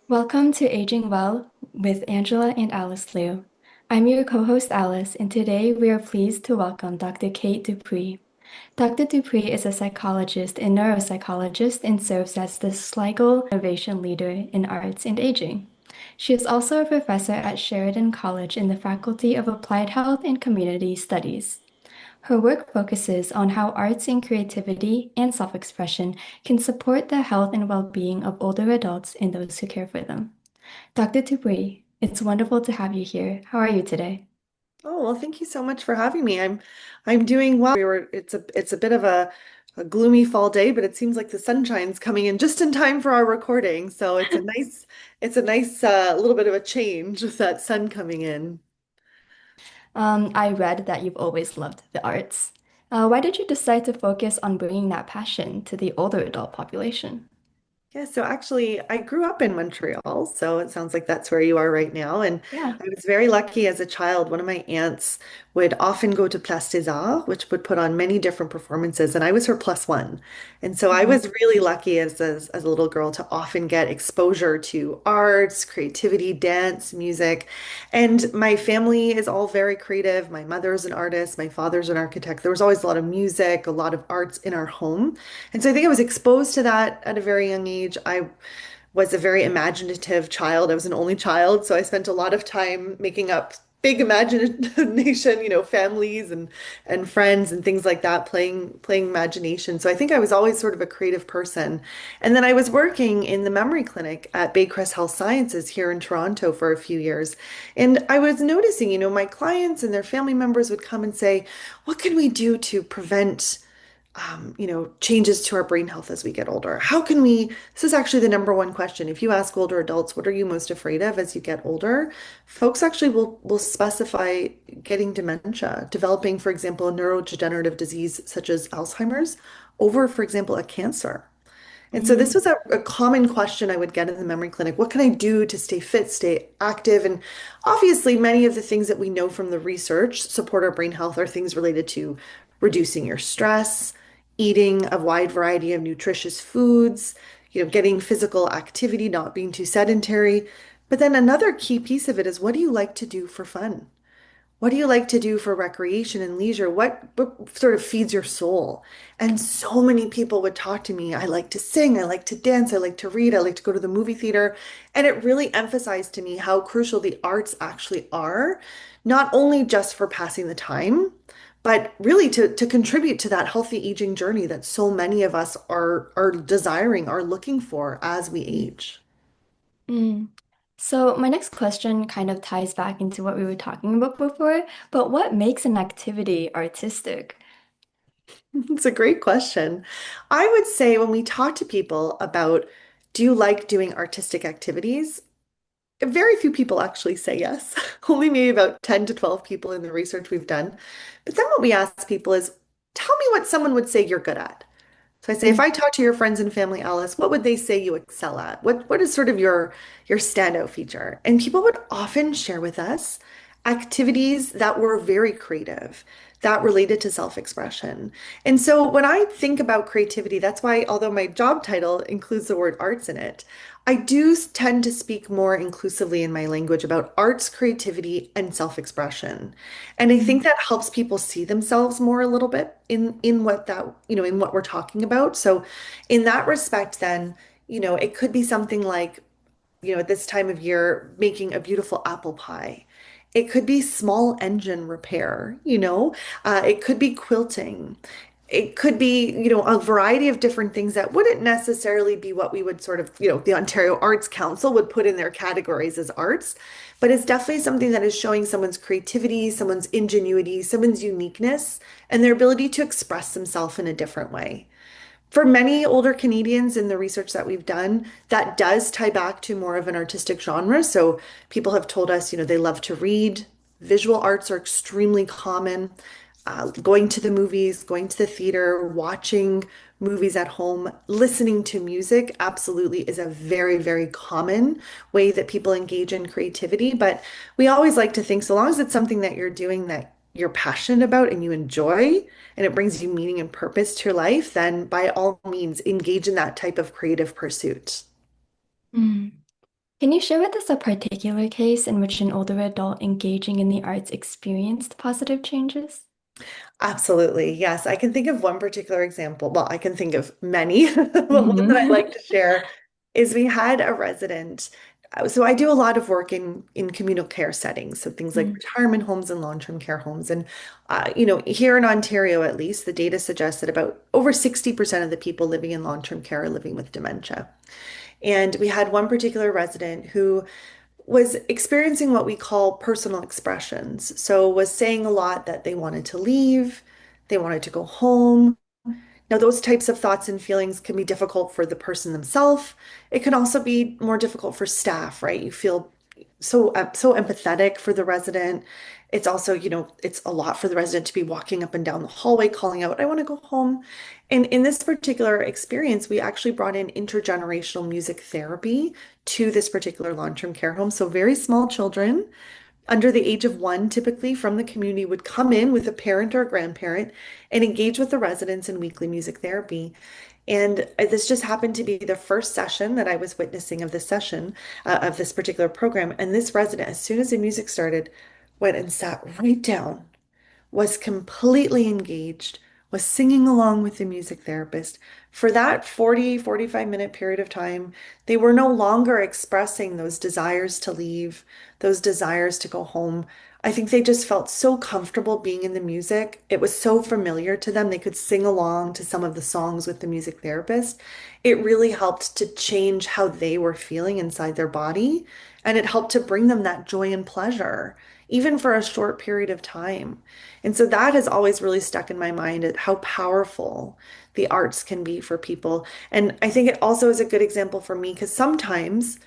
Welcome to Aging Well with Angela and Alice Liu. I'm your co-host Alice, and today we are pleased to welcome Dr. Kate Dupuis. Dr. Dupuis is a psychologist and neuropsychologist and serves as the Sligo Innovation Leader in Arts and Aging. She is also a professor at Sheridan College in the Faculty of Applied Health and Community Studies. Her work focuses on how arts and creativity and self-expression can support the health and well-being of older adults and those who care for them. Dr. Dupuis, it's wonderful to have you here. How are you today? Oh, well, thank you so much for having me. I'm doing well. It's a bit of a gloomy fall day, but it seems like the sunshine's coming in just in time for our recording. So it's a nice little bit of a change with that sun coming in. I read that you've always loved the arts. Why did you decide to focus on bringing that passion to the older adult population? Yeah, so actually, I grew up in Montreal, so it sounds like that's where you are right now. And Yeah. I was very lucky as a child. One of my aunts would often go to Place des Arts, which would put on many different performances, and I was her plus one. And so I Mhm. was really lucky as a little girl to often get exposure to arts, creativity, dance, music. And my family is all very creative. My mother's an artist, my father's an architect. There was always a lot of music, a lot of arts in our home. And so I think I was exposed to that at a very young age. I was a very imaginative child. I was an only child, so I spent a lot of time making up big imagination, families and friends and things like that, playing imagination. So I think I was always sort of a creative person. And then I was working in the memory clinic at Baycrest Health Sciences here in Toronto for a few years. And I was noticing, my clients and their family members would come and say, "What can we do to prevent changes to our brain health as we get older? How can we? This is actually the number one question. If you ask older adults, what are you most afraid of as you get older? Folks actually will specify getting dementia, developing, for example, a neurodegenerative disease such as Alzheimer's over, for example, a cancer. And so this Mm. was a common question I would get in the memory clinic. What can I do to stay fit, stay active? And obviously, many of the things that we know from the research support our brain health are things related to reducing your stress, eating a wide variety of nutritious foods, getting physical activity, not being too sedentary. But then another key piece of it is what do you like to do for fun? What do you like to do for recreation and leisure? What sort of feeds your soul? And so many people would talk to me. I like to sing, I like to dance, I like to read, I like to go to the movie theater. And it really emphasized to me how crucial the arts actually are, not only just for passing the time, but really to contribute to that healthy aging journey that so many of us are desiring, are looking for as we age. Mm. So my next question kind of ties back into what we were talking about before, but what makes an activity artistic? It's a great question. I would say when we talk to people about, do you like doing artistic activities? Very few people actually say yes. Only maybe about 10 to 12 people in the research we've done. But then what we ask people is, tell me what someone would say you're good at. So I say, if Mm. I talk to your friends and family, Alice, what would they say you excel at? What is sort of your standout feature? And people would often share with us activities that were very creative, that related to self-expression. And so when I think about creativity, that's why, although my job title includes the word arts in it, I do tend to speak more inclusively in my language about arts, creativity, and self-expression. And I think Mm. that helps people see themselves more a little bit in what that, in what we're talking about. So in that respect, then, it could be something like, at this time of year, making a beautiful apple pie. It could be small engine repair, it could be quilting. It could be, a variety of different things that wouldn't necessarily be what we would sort of, the Ontario Arts Council would put in their categories as arts, but it's definitely something that is showing someone's creativity, someone's ingenuity, someone's uniqueness, and their ability to express themselves in a different way. For many older Canadians in the research that we've done, that does tie back to more of an artistic genre. So people have told us, they love to read. Visual arts are extremely common. Going to the movies, going to the theater, watching movies at home, listening to music absolutely is a very, very common way that people engage in creativity. But we always like to think so long as it's something that you're doing that you're passionate about and you enjoy, and it brings you meaning and purpose to your life, then by all means engage in that type of creative pursuit. Mm. Can you share with us a particular case in which an older adult engaging in the arts experienced positive changes? Absolutely. Yes. I can think of one particular example. Well, I can think of many, but one that I'd like Hmm. to share is we had a resident. So I do a lot of work in communal care settings, so things like retirement homes and long-term care homes. And here in Ontario, at least, the data suggests that about over 60% of the people living in long-term care are living with dementia. And we had one particular resident who was experiencing what we call personal expressions. So was saying a lot that they wanted to leave, they wanted to go home. Now, those types of thoughts and feelings can be difficult for the person themselves. It can also be more difficult for staff, right? You feel so empathetic for the resident. It's also, it's a lot for the resident to be walking up and down the hallway calling out, I want to go home. And in this particular experience, we actually brought in intergenerational music therapy to this particular long-term care home. So very small children under the age of 1, typically from the community, would come in with a parent or a grandparent and engage with the residents in weekly music therapy. And this just happened to be the first session that I was witnessing of this session, of this particular program. And this resident, as soon as the music started, went and sat right down, was completely engaged, was singing along with the music therapist. For that 45-minute period of time, they were no longer expressing those desires to leave, those desires to go home. I think they just felt so comfortable being in the music. It was so familiar to them. They could sing along to some of the songs with the music therapist. It really helped to change how they were feeling inside their body, and it helped to bring them that joy and pleasure, even for a short period of time. And so that has always really stuck in my mind at how powerful the arts can be for people. And I think it also is a good example for me because sometimes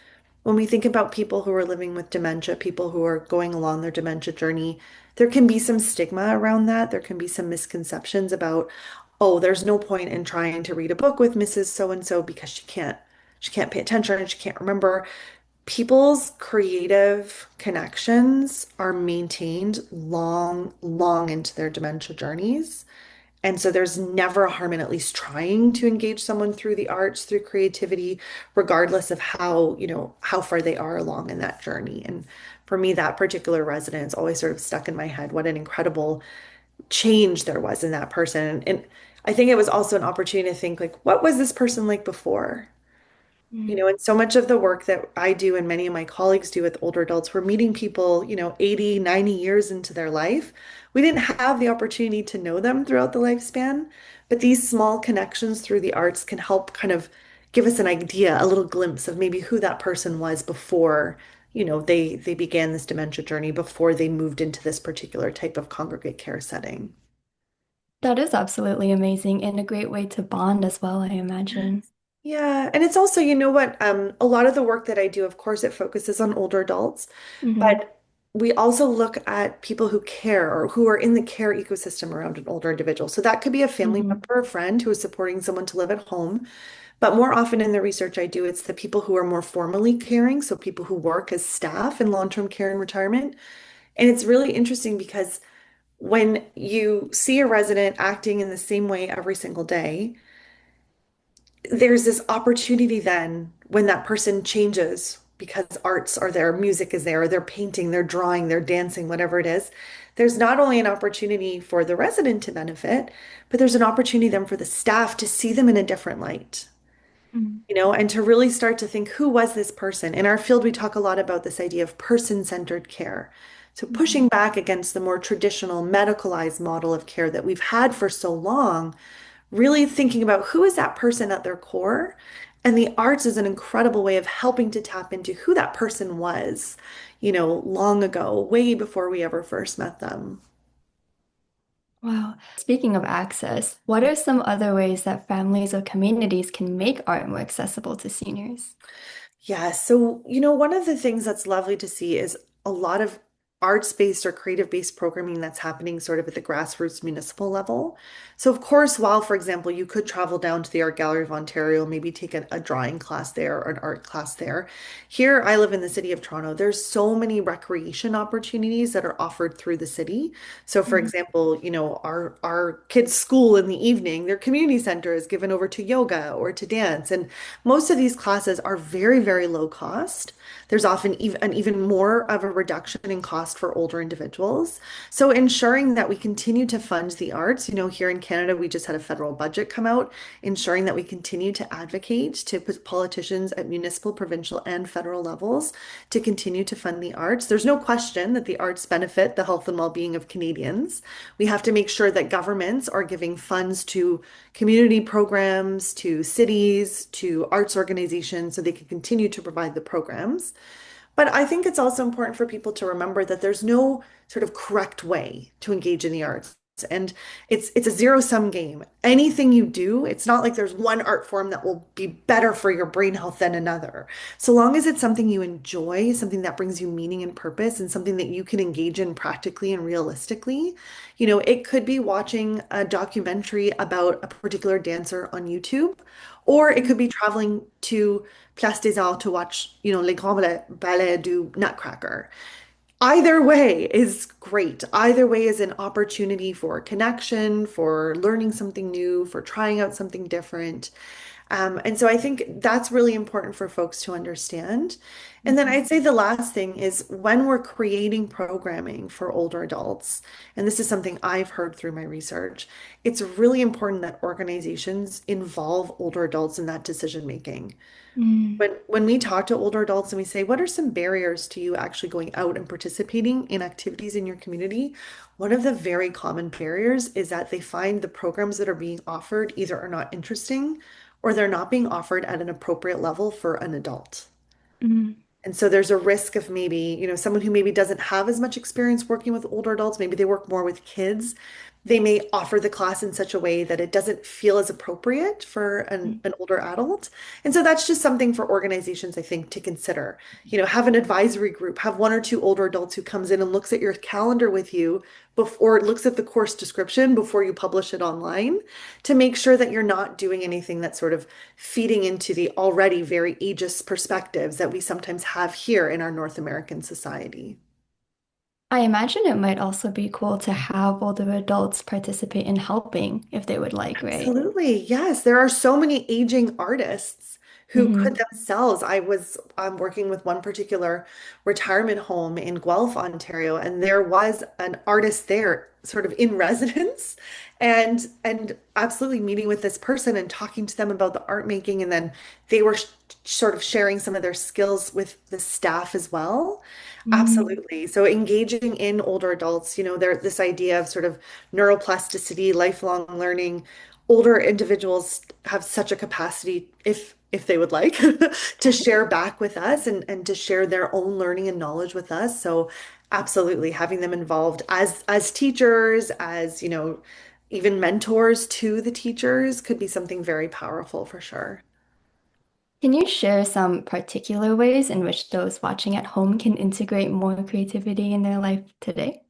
when we think about people who are living with dementia, people who are going along their dementia journey, there can be some stigma around that. There can be some misconceptions about, oh, there's no point in trying to read a book with Mrs. So and so because she can't pay attention and she can't remember. People's creative connections are maintained long, long into their dementia journeys. And so there's never a harm in at least trying to engage someone through the arts, through creativity, regardless of how far they are along in that journey. And for me, that particular residence always sort of stuck in my head. What an incredible change there was in that person. And I think it was also an opportunity to think like, what was this person like before? And so much of the work that I do and many of my colleagues do with older adults, we're meeting people, 80, 90 years into their life. We didn't have the opportunity to know them throughout the lifespan, but these small connections through the arts can help kind of give us an idea, a little glimpse of maybe who that person was before, they began this dementia journey, before they moved into this particular type of congregate care setting. That is absolutely amazing and a great way to bond as well, I imagine. Yeah, and it's also, you know what, a lot of the work that I do, of course, it focuses on older adults, Hmm. but we also look at people who care or who are in the care ecosystem around an older individual. So that could be a family Hmm. member or friend who is supporting someone to live at home. But more often in the research I do, it's the people who are more formally caring, so people who work as staff in long-term care and retirement. And it's really interesting because when you see a resident acting in the same way every single day, there's this opportunity then when that person changes because arts are there, music is there, they're painting, they're drawing, they're dancing, whatever it is. There's not only an opportunity for the resident to benefit, but there's an opportunity then for the staff to see them in a different light, and to really start to think, who was this person? In our field, we talk a lot about this idea of person-centered care. So pushing Hmm. back against the more traditional medicalized model of care that we've had for so long, really thinking about who is that person at their core. And the arts is an incredible way of helping to tap into who that person was, long ago, way before we ever first met them. Wow. Speaking of access, what are some other ways that families or communities can make art more accessible to seniors? Yeah, so, one of the things that's lovely to see is a lot of arts-based or creative-based programming that's happening sort of at the grassroots municipal level. So of course, while, for example, you could travel down to the Art Gallery of Ontario, maybe take a drawing class there or an art class there. Here, I live in the city of Toronto. There's so many recreation opportunities that are offered through the city. So for Mhm. example, our kids' school in the evening, their community center is given over to yoga or to dance. And most of these classes are very, very low cost. There's often an even more of a reduction in cost for older individuals. So ensuring that we continue to fund the arts, here in Canada, we just had a federal budget come out, ensuring that we continue to advocate to politicians at municipal, provincial, and federal levels to continue to fund the arts. There's no question that the arts benefit the health and well-being of Canadians. We have to make sure that governments are giving funds to community programs, to cities, to arts organizations so they can continue to provide the programs. But I think it's also important for people to remember that there's no sort of correct way to engage in the arts. And it's a zero-sum game. Anything you do, it's not like there's one art form that will be better for your brain health than another. So long as it's something you enjoy, something that brings you meaning and purpose, and something that you can engage in practically and realistically, it could be watching a documentary about a particular dancer on YouTube, or it could be traveling to Place des Arts to watch, Les Grands Ballets du Nutcracker. Either way is great. Either way is an opportunity for connection, for learning something new, for trying out something different. And so I think that's really important for folks to understand. And then Mhm. I'd say the last thing is when we're creating programming for older adults, and this is something I've heard through my research, it's really important that organizations involve older adults in that decision making. Mm, When we talk to older adults and we say, what are some barriers to you actually going out and participating in activities in your community? One of the very common barriers is that they find the programs that are being offered either are not interesting or they're not being offered at an appropriate level for an adult. mm, And so there's a risk of maybe, someone who maybe doesn't have as much experience working with older adults, maybe they work more with kids. They may offer the class in such a way that it doesn't feel as appropriate for mm. an older adult. And so that's just something for organizations, I think, to consider. Have an advisory group, have one or two older adults who comes in and looks at your calendar with you before looks at the course description before you publish it online to make sure that you're not doing anything that's sort of feeding into the already very ageist perspectives that we sometimes have here in our North American society. I imagine it might also be cool to have older adults participate in helping if they would like, right? Absolutely. Yes. There are so many aging artists who could Hmm. themselves. I was working with one particular retirement home in Guelph, Ontario, and there was an artist there sort of in residence and absolutely meeting with this person and talking to them about the art making. And then they were sort of sharing some of their skills with the staff as well. Mm, Absolutely. So engaging in older adults, there this idea of sort of neuroplasticity, lifelong learning. Older individuals have such a capacity, if they would like, to share back with us and to share their own learning and knowledge with us. So absolutely having them involved as teachers, as, even mentors to the teachers could be something very powerful for sure. Can you share some particular ways in which those watching at home can integrate more creativity in their life today?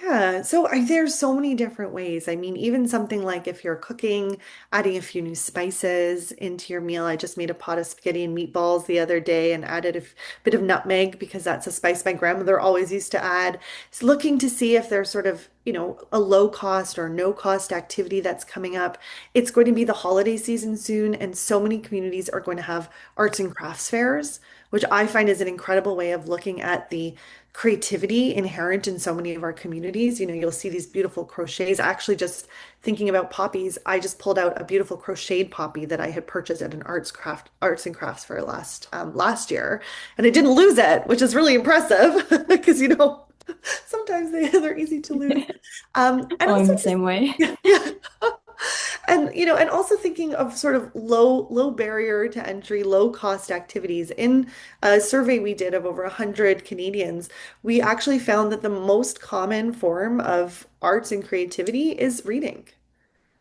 Yeah, so there's so many different ways. I mean, even something like if you're cooking, adding a few new spices into your meal. I just made a pot of spaghetti and meatballs the other day and added a bit of nutmeg because that's a spice my grandmother always used to add. It's looking to see if there's sort of, a low cost or no cost activity that's coming up. It's going to be the holiday season soon, and so many communities are going to have arts and crafts fairs, which I find is an incredible way of looking at the creativity inherent in so many of our communities. You'll see these beautiful crochets. Actually, just thinking about poppies, I just pulled out a beautiful crocheted poppy that I had purchased at an arts and crafts fair last year, and I didn't lose it, which is really impressive because sometimes they're easy to lose. And Oh, I'm also the just same way. yeah. And also thinking of sort of low barrier to entry, low cost activities. In a survey we did of over 100 Canadians, we actually found that the most common form of arts and creativity is reading.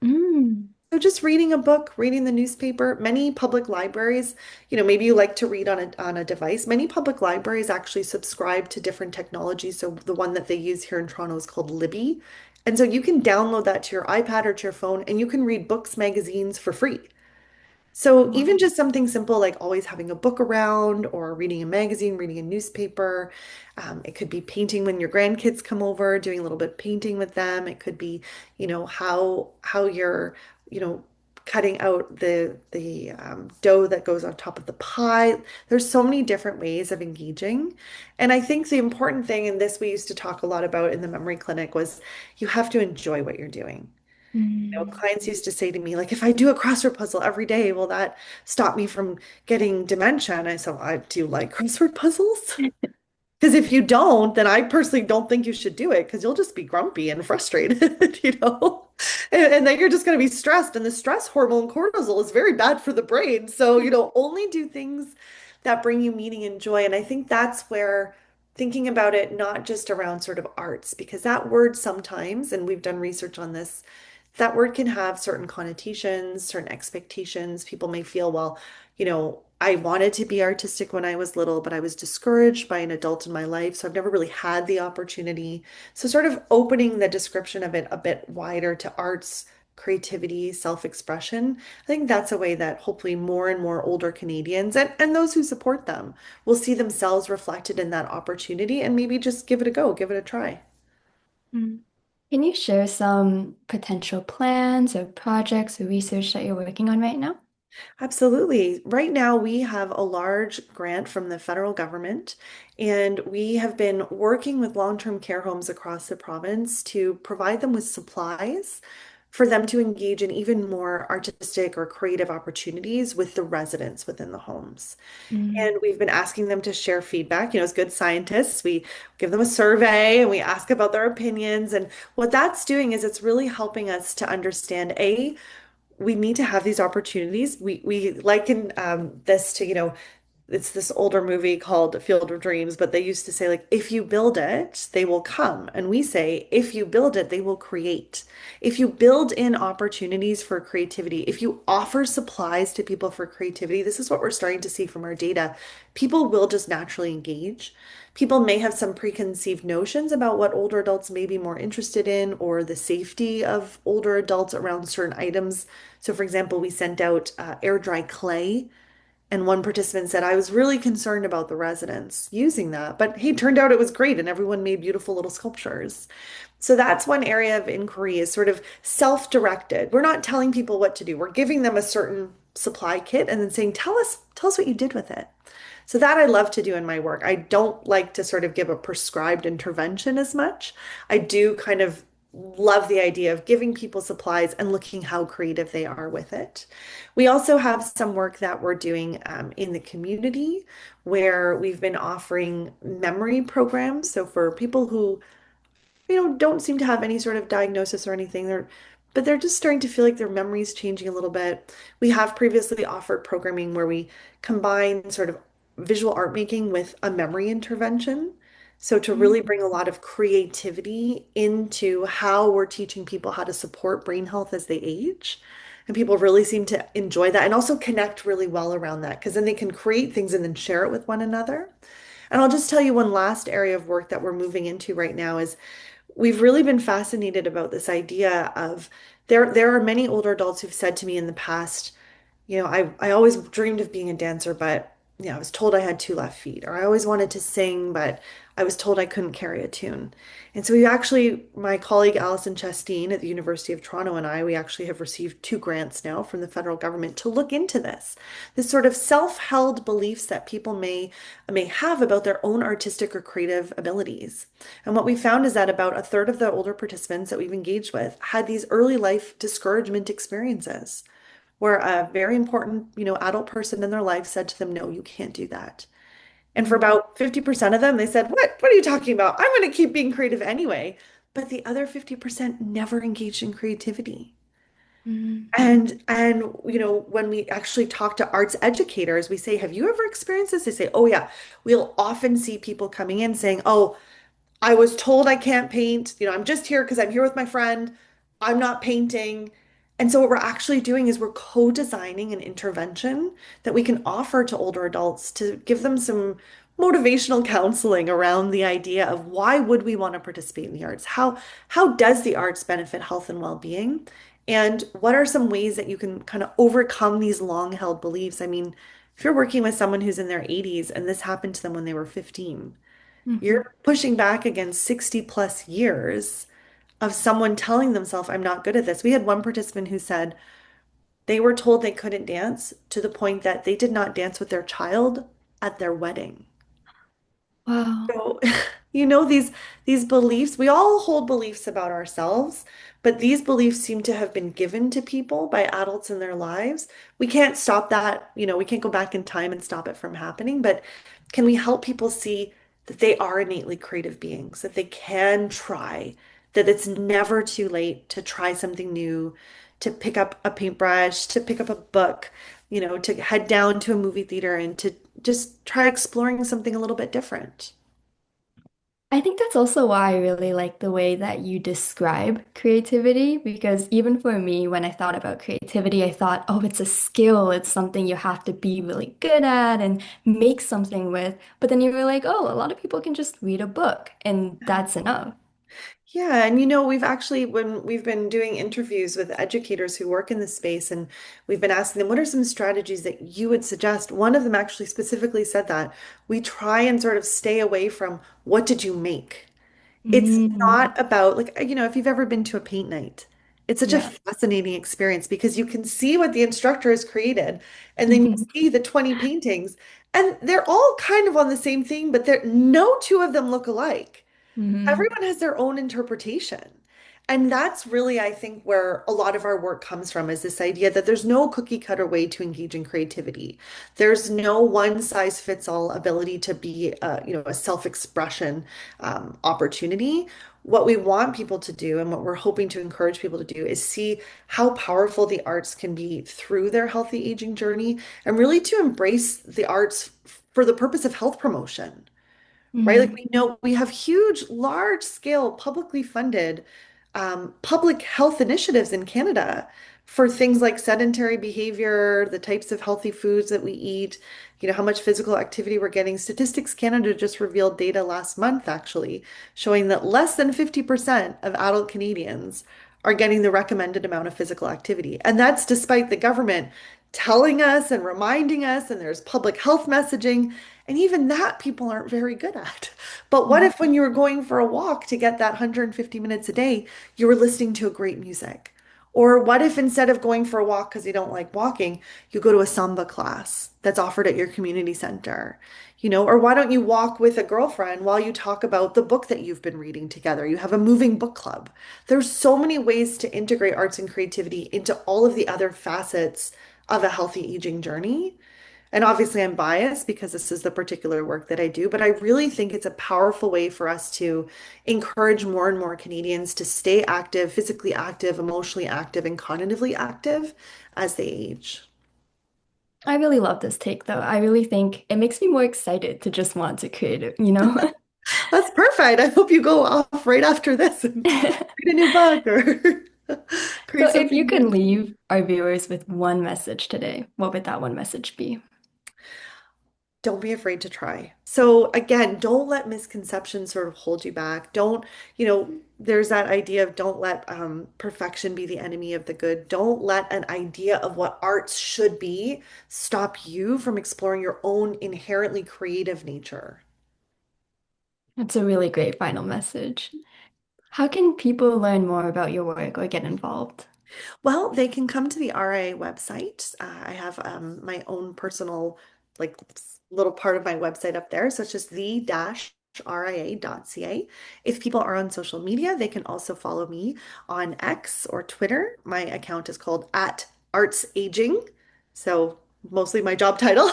Mm. So just reading a book, reading the newspaper, many public libraries, maybe you like to read on a device. Many public libraries actually subscribe to different technologies. So the one that they use here in Toronto is called Libby. And so you can download that to your iPad or to your phone and you can read books, magazines for free. So Wow. even just something simple like always having a book around or reading a magazine, reading a newspaper. It could be painting when your grandkids come over, doing a little bit of painting with them. It could be, how you're, you know, cutting out the dough that goes on top of the pie. There's so many different ways of engaging. And I think the important thing, and this we used to talk a lot about in the memory clinic, was you have to enjoy what you're doing. Mm. Clients used to say to me, like, if I do a crossword puzzle every day, will that stop me from getting dementia? And I said, well, do you like crossword puzzles? Because if you don't, then I personally don't think you should do it because you'll just be grumpy and frustrated, and then you're just going to be stressed. And the stress hormone cortisol is very bad for the brain. So, only do things that bring you meaning and joy. And I think that's where thinking about it, not just around sort of arts, because that word sometimes, and we've done research on this, that word can have certain connotations, certain expectations. People may feel, well, I wanted to be artistic when I was little, but I was discouraged by an adult in my life. So I've never really had the opportunity. So, sort of opening the description of it a bit wider to arts, creativity, self-expression. I think that's a way that hopefully more and more older Canadians and those who support them will see themselves reflected in that opportunity and maybe just give it a go, give it a try. Mm. Can you share some potential plans or projects or research that you're working on right now? Absolutely. Right now, we have a large grant from the federal government, and we have been working with long-term care homes across the province to provide them with supplies for them to engage in even more artistic or creative opportunities with the residents within the homes. Mm. And we've been asking them to share feedback. As good scientists, we give them a survey and we ask about their opinions. And what that's doing is it's really helping us to understand, A, we need to have these opportunities. We liken this to, it's this older movie called Field of Dreams, but they used to say, like, if you build it, they will come. And we say, if you build it, they will create. If you build in opportunities for creativity, if you offer supplies to people for creativity, this is what we're starting to see from our data. People will just naturally engage. People may have some preconceived notions about what older adults may be more interested in or the safety of older adults around certain items. So, for example, we sent out air dry clay and one participant said, I was really concerned about the residents using that, but hey, turned out it was great and everyone made beautiful little sculptures. So that's one area of inquiry is sort of self-directed. We're not telling people what to do. We're giving them a certain supply kit and then saying, tell us what you did with it. So that I love to do in my work. I don't like to sort of give a prescribed intervention as much. I do kind of love the idea of giving people supplies and looking how creative they are with it. We also have some work that we're doing in the community where we've been offering memory programs. So for people who don't seem to have any sort of diagnosis or anything. But they're just starting to feel like their memory's changing a little bit. We have previously offered programming where we combine sort of visual art making with a memory intervention. So to really Mm. bring a lot of creativity into how we're teaching people how to support brain health as they age. And people really seem to enjoy that and also connect really well around that because then they can create things and then share it with one another. And I'll just tell you one last area of work that we're moving into right now is we've really been fascinated about this idea of there are many older adults who've said to me in the past, I always dreamed of being a dancer, but I was told I had two left feet, or I always wanted to sing, but I was told I couldn't carry a tune. And so we actually, my colleague Alison Chasteen at the University of Toronto and I, we actually have received two grants now from the federal government to look into this sort of self-held beliefs that people may have about their own artistic or creative abilities. And what we found is that about a third of the older participants that we've engaged with had these early life discouragement experiences where a very important, adult person in their life said to them, no, you can't do that. And for Mm. about 50% of them, they said, what are you talking about? I'm going to keep being creative anyway. But the other 50% never engaged in creativity. Mm. And when we actually talk to arts educators, we say, have you ever experienced this? They say, oh yeah. We'll often see people coming in saying, oh, I was told I can't paint. I'm just here because I'm here with my friend. I'm not painting. And so what we're actually doing is we're co-designing an intervention that we can offer to older adults to give them some motivational counseling around the idea of why would we want to participate in the arts? How does the arts benefit health and well-being? And what are some ways that you can kind of overcome these long-held beliefs? I mean, if you're working with someone who's in their 80s and this happened to them when they were 15, Mhm. you're pushing back against 60 plus years of someone telling themselves, I'm not good at this. We had one participant who said they were told they couldn't dance to the point that they did not dance with their child at their wedding. Wow. So, these beliefs, we all hold beliefs about ourselves, but these beliefs seem to have been given to people by adults in their lives. We can't stop that, we can't go back in time and stop it from happening, but can we help people see that they are innately creative beings, that they can try, that it's never too late to try something new, to pick up a paintbrush, to pick up a book, to head down to a movie theater and to just try exploring something a little bit different. I think that's also why I really like the way that you describe creativity, because even for me, when I thought about creativity, I thought, oh, it's a skill, it's something you have to be really good at and make something with. But then you were like, oh, a lot of people can just read a book, and that's enough. Yeah, and we've actually, when we've been doing interviews with educators who work in this space, and we've been asking them, what are some strategies that you would suggest? One of them actually specifically said that we try and sort of stay away from what did you make? It's Mm, not about, like, if you've ever been to a paint night, it's such a yeah. fascinating experience because you can see what the instructor has created, and then you see the 20 paintings, and they're all kind of on the same theme, but no two of them look alike. Hmm. Everyone has their own interpretation. And that's really, I think, where a lot of our work comes from is this idea that there's no cookie cutter way to engage in creativity. There's no one size fits all ability to be, a self-expression opportunity. What we want people to do and what we're hoping to encourage people to do is see how powerful the arts can be through their healthy aging journey and really to embrace the arts for the purpose of health promotion, right? Like Hmm. we know we have huge, large scale publicly funded public health initiatives in Canada for things like sedentary behavior, the types of healthy foods that we eat, how much physical activity we're getting. Statistics Canada just revealed data last month, actually, showing that less than 50% of adult Canadians are getting the recommended amount of physical activity. And that's despite the government telling us and reminding us, and there's public health messaging. And even that people aren't very good at. But what if when you were going for a walk to get that 150 minutes a day, you were listening to a great music? Or what if instead of going for a walk because you don't like walking, you go to a Samba class that's offered at your community center? Or why don't you walk with a girlfriend while you talk about the book that you've been reading together? You have a moving book club. There's so many ways to integrate arts and creativity into all of the other facets of a healthy aging journey. And obviously, I'm biased because this is the particular work that I do, but I really think it's a powerful way for us to encourage more and more Canadians to stay active, physically active, emotionally active, and cognitively active as they age. I really love this take, though. I really think it makes me more excited to just want to create it, you know? That's perfect. I hope you go off right after this and read a new book or So, create if you something could new. leave our viewers with one message today, what would that one message be? Don't be afraid to try. So again, don't let misconceptions sort of hold you back. Don't, there's that idea of don't let perfection be the enemy of the good. Don't let an idea of what arts should be stop you from exploring your own inherently creative nature. That's a really great final message. How can people learn more about your work or get involved? Well, they can come to the RIA website. I have my own personal, like, little part of my website up there. So it's just the-ria.ca. If people are on social media, they can also follow me on X or Twitter. My account is called @artsaging. So mostly my job title.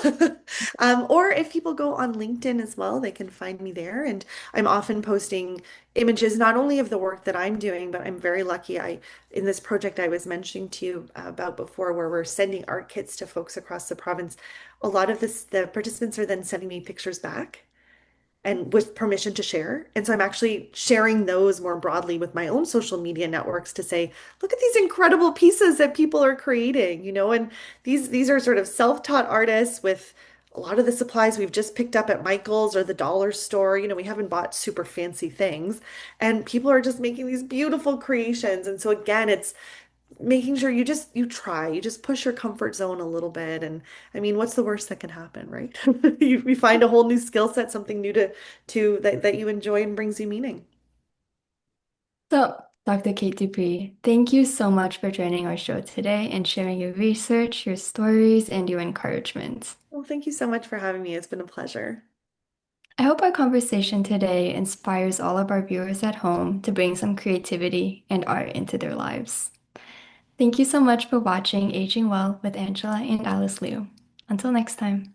Or if people go on LinkedIn as well, they can find me there. And I'm often posting images not only of the work that I'm doing, but I'm very lucky. In this project I was mentioning to you about before, where we're sending art kits to folks across the province, a lot of the participants are then sending me pictures back. and with permission to share. And so I'm actually sharing those more broadly with my own social media networks to say, look at these incredible pieces that people are creating, and these are sort of self-taught artists with a lot of the supplies we've just picked up at Michael's or the dollar store. We haven't bought super fancy things, and people are just making these beautiful creations. And so again, it's making sure you just push your comfort zone a little bit. And I mean, what's the worst that can happen, right? You find a whole new skill set, something new to that you enjoy and brings you meaning. So, Dr. Kate Dupuis, thank you so much for joining our show today and sharing your research, your stories, and your encouragement. Well, thank you so much for having me. It's been a pleasure. I hope our conversation today inspires all of our viewers at home to bring some creativity and art into their lives. Thank you so much for watching Aging Well with Angela and Alice Liu. Until next time.